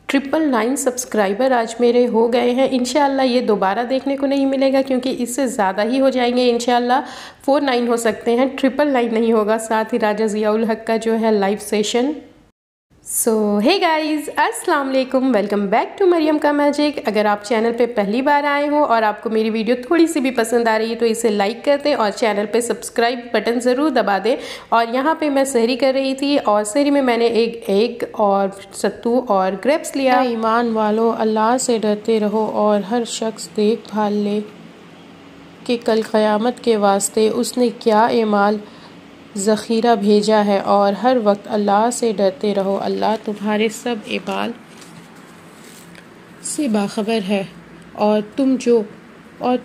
999 subscriber आज मेरे हो गए हैं। इंशाल्लाह ये दोबारा देखने को नहीं मिलेगा क्योंकि इससे ज़्यादा ही हो जाएंगे। इंशाल्लाह 49 हो सकते हैं, 999 नहीं होगा। साथ ही राजा ज़ियाउल हक का जो है लाइव सेशन। सो हे गाइज़, अस्सलाम वालेकुम, वेलकम बैक टू मरियम का मैजिक। अगर आप चैनल पे पहली बार आए हो और आपको मेरी वीडियो थोड़ी सी भी पसंद आ रही है तो इसे लाइक कर दें और चैनल पे सब्सक्राइब बटन ज़रूर दबा दें। और यहाँ पे मैं सहरी कर रही थी और सहरी में मैंने एक एग और सत्तू और ग्रेप्स लिया। ईमान वालों, अल्लाह से डरते रहो और हर शख्स देख भाल ले कि कल क़यामत के वास्ते उसने क्या एमाल ज़ख़ीरा भेजा है। और हर वक्त अल्लाह से डरते रहो, अल्लाह तुम्हारे सब एमाल से बाखबर है। और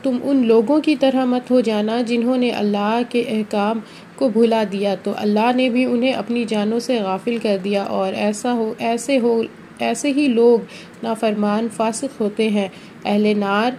तुम उन लोगों की तरह मत हो जाना जिन्होंने अल्लाह के अहकाम को भुला दिया तो अल्लाह ने भी उन्हें अपनी जानों से गाफिल कर दिया। और ऐसे ही लोग नाफरमान फासिक होते हैं। अहले नार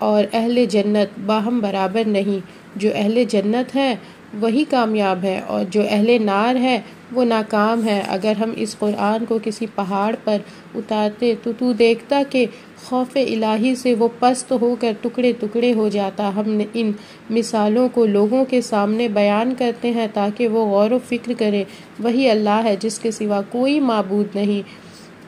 और अहले जन्नत बाहम बराबर नहीं। जो अहले जन्नत है वही कामयाब है और जो अहले नार है वो नाकाम है। अगर हम इस कुरान को किसी पहाड़ पर उतारते तो तू देखता कि खौफ इलाही से वो पस्त होकर टुकड़े टुकड़े हो जाता। हम इन मिसालों को लोगों के सामने बयान करते हैं ताकि वो गौर व फिक्र करें। वही अल्लाह है जिसके सिवा कोई माबूद नहीं,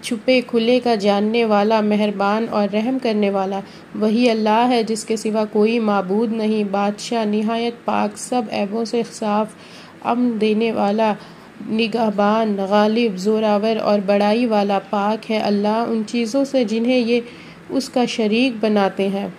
छुपे खुले का जानने वाला, मेहरबान और रहम करने वाला। वही अल्लाह है जिसके सिवा कोई माबूद नहीं, बादशाह निहायत पाक, सब ऐबों से साफ, अमन देने वाला, निगहबान, गालिब, जोरावर और बड़ाई वाला। पाक है अल्लाह उन चीज़ों से जिन्हें ये उसका शरीक बनाते हैं।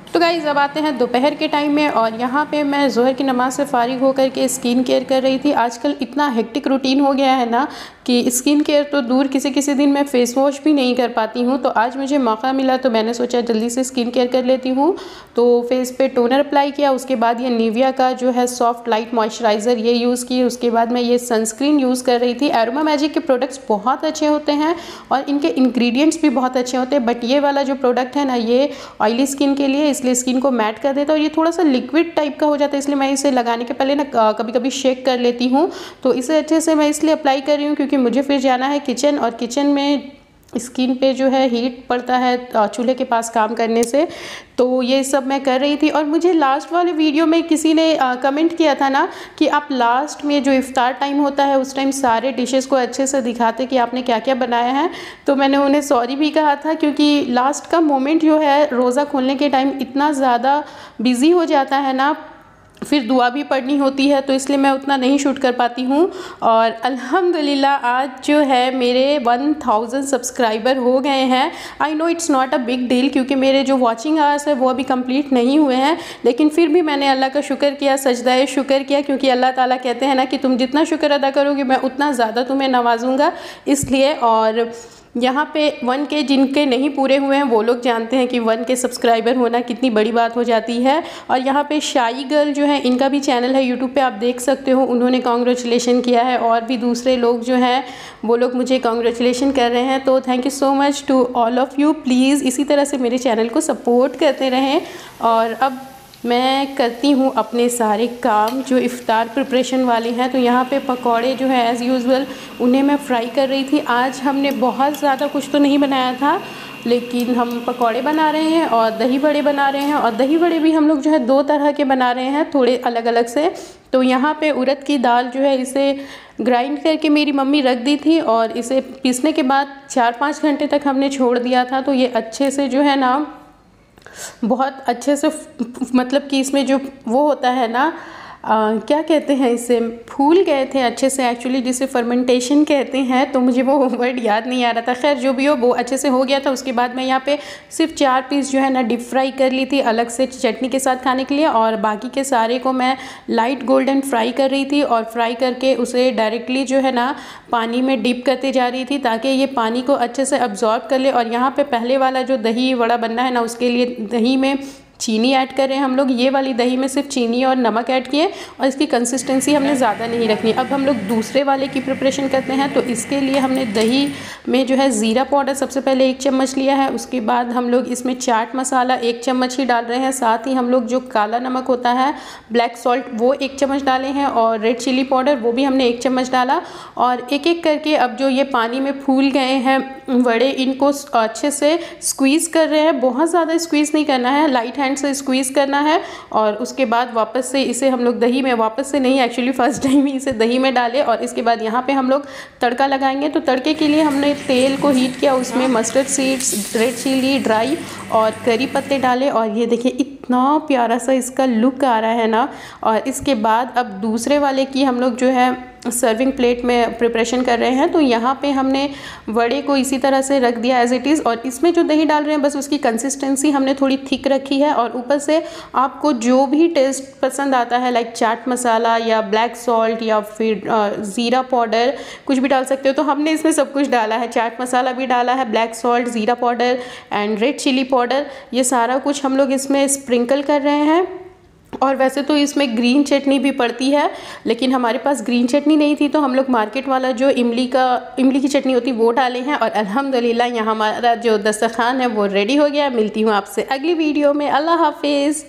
तो गाइज़, अब आते हैं दोपहर के टाइम में और यहाँ पे मैं ज़ोहर की नमाज़ से फ़ारिग होकर के स्किन केयर कर रही थी। आजकल इतना हेक्टिक रूटीन हो गया है ना कि स्किन केयर तो दूर, किसी दिन मैं फ़ेस वॉश भी नहीं कर पाती हूँ। तो आज मुझे मौका मिला तो मैंने सोचा जल्दी से स्किन केयर कर लेती हूँ। तो फेस पे टोनर अप्लाई किया, उसके बाद ये निविया का जो है सॉफ्ट लाइट मॉइस्चराइज़र ये यूज़ की। उसके बाद मैं ये सनस्क्रीन यूज़ कर रही थी। एरोमा मैजिक के प्रोडक्ट्स बहुत अच्छे होते हैं और इनके इंग्रेडिएंट्स भी बहुत अच्छे होते हैं, बट ये वाला जो प्रोडक्ट है ना ये ऑयली स्किन के लिए, इसलिए स्किन को मैट कर देता है और ये थोड़ा सा लिक्विड टाइप का हो जाता है। इसलिए मैं इसे लगाने के पहले ना कभी कभी शेक कर लेती हूँ। तो इसे अच्छे से मैं इसलिए अप्लाई कर रही हूँ क्योंकि मुझे फिर जाना है किचन और किचन में स्किन पे जो है हीट पड़ता है चूल्हे के पास काम करने से। तो ये सब मैं कर रही थी। और मुझे लास्ट वाले वीडियो में किसी ने कमेंट किया था ना कि आप लास्ट में जो इफ्तार टाइम होता है उस टाइम सारे डिशेस को अच्छे से दिखाते कि आपने क्या क्या बनाया है। तो मैंने उन्हें सॉरी भी कहा था क्योंकि लास्ट का मोमेंट जो है रोज़ा खोलने के टाइम इतना ज़्यादा बिज़ी हो जाता है ना, फिर दुआ भी पढ़नी होती है, तो इसलिए मैं उतना नहीं शूट कर पाती हूँ। और अल्हम्दुलिल्लाह आज जो है मेरे 1000 सब्सक्राइबर हो गए हैं। I know it's not a big deal क्योंकि मेरे जो वॉचिंग आवर्स है वो अभी कंप्लीट नहीं हुए हैं, लेकिन फिर भी मैंने अल्लाह का शुक्र किया, सजदाए शुक्र किया, क्योंकि अल्लाह ताला कहते हैं ना कि तुम जितना शुक्र अदा करोगे मैं उतना ज़्यादा तुम्हें नवाजूँगा। इसलिए और यहाँ पे 1K जिनके नहीं पूरे हुए हैं वो लोग जानते हैं कि 1K सब्सक्राइबर होना कितनी बड़ी बात हो जाती है। और यहाँ पे शाई गर्ल जो है इनका भी चैनल है यूट्यूब पे, आप देख सकते हो, उन्होंने कॉन्ग्रेचुलेशन किया है और भी दूसरे लोग जो हैं वो लोग मुझे कॉन्ग्रेचुलेशन कर रहे हैं। तो thank you so much to all of you. Please इसी तरह से मेरे चैनल को सपोर्ट करते रहें। और अब मैं करती हूँ अपने सारे काम जो इफ़्तार प्रिपरेशन वाले हैं। तो यहाँ पे पकौड़े जो है एज़ यूजुअल उन्हें मैं फ्राई कर रही थी। आज हमने बहुत ज़्यादा कुछ तो नहीं बनाया था, लेकिन हम पकौड़े बना रहे हैं और दही बड़े बना रहे हैं। और दही बड़े भी हम लोग जो है 2 तरह के बना रहे हैं, थोड़े अलग अलग से। तो यहाँ पे उड़द की दाल जो है इसे ग्राइंड करके मेरी मम्मी रख दी थी और इसे पीसने के बाद 4-5 घंटे तक हमने छोड़ दिया था। तो ये अच्छे से जो है ना बहुत अच्छे से मतलब कि इसमें जो वो होता है ना क्या कहते हैं इसे, फूल गए थे अच्छे से, एक्चुअली जिसे फर्मेंटेशन कहते हैं। तो मुझे वो वर्ड याद नहीं आ रहा था। खैर जो भी हो वो अच्छे से हो गया था। उसके बाद मैं यहाँ पे सिर्फ 4 पीस जो है ना डीप फ्राई कर ली थी अलग से चटनी के साथ खाने के लिए, और बाकी के सारे को मैं लाइट गोल्डन फ्राई कर रही थी। और फ्राई करके उसे डायरेक्टली जो है ना पानी में डिप करते जा रही थी ताकि ये पानी को अच्छे से अब्जॉर्ब कर ले। और यहाँ पे पहले वाला जो दही वड़ा बनना है ना उसके लिए दही में चीनी ऐड कर रहे हैं हम लोग। ये वाली दही में सिर्फ चीनी और नमक ऐड किए और इसकी कंसिस्टेंसी हमने ज़्यादा नहीं रखनी। अब हम लोग दूसरे वाले की प्रिपरेशन करते हैं। तो इसके लिए हमने दही में जो है ज़ीरा पाउडर सबसे पहले 1 चम्मच लिया है। उसके बाद हम लोग इसमें चाट मसाला 1 चम्मच ही डाल रहे हैं। साथ ही हम लोग जो काला नमक होता है ब्लैक सॉल्ट वो 1 चम्मच डाले हैं और रेड चिली पाउडर वो भी हमने 1 चम्मच डाला। और एक एक करके अब जो ये पानी में फूल गए हैं वड़े इनको अच्छे से स्क्वीज़ कर रहे हैं। बहुत ज़्यादा स्क्वीज़ नहीं करना है, लाइट हैंड से स्क्वीज़ करना है। और उसके बाद वापस से इसे हम लोग दही में, वापस से नहीं एक्चुअली फर्स्ट टाइम ही इसे दही में डालें। और इसके बाद यहाँ पे हम लोग तड़का लगाएंगे। तो तड़के के लिए हमने तेल को हीट किया, उसमें mustard seeds, red chilli dry और करी पत्ते डाले। और ये देखिए इतना प्यारा सा इसका लुक आ रहा है ना। और इसके बाद अब दूसरे वाले की हम लोग जो है सर्विंग प्लेट में प्रिपरेशन कर रहे हैं। तो यहाँ पे हमने वड़े को इसी तरह से रख दिया एज इट इज़। और इसमें जो दही डाल रहे हैं बस उसकी कंसिस्टेंसी हमने थोड़ी थिक रखी है। और ऊपर से आपको जो भी टेस्ट पसंद आता है, लाइक चाट मसाला या ब्लैक सॉल्ट या फिर ज़ीरा पाउडर, कुछ भी डाल सकते हो। तो हमने इसमें सब कुछ डाला है, चाट मसाला भी डाला है, ब्लैक सॉल्ट, ज़ीरा powder and red chilli powder, ये सारा कुछ हम लोग इसमें स्प्रिंकल कर रहे हैं। और वैसे तो इसमें ग्रीन चटनी भी पड़ती है, लेकिन हमारे पास ग्रीन चटनी नहीं थी तो हम लोग मार्केट वाला जो इमली की चटनी होती वो डाले हैं। और अल्हम्दुलिल्लाह यहाँ हमारा जो दस्तरखान है वो रेडी हो गया। मिलती हूँ आपसे अगली वीडियो में। अल्लाह हाफिज़।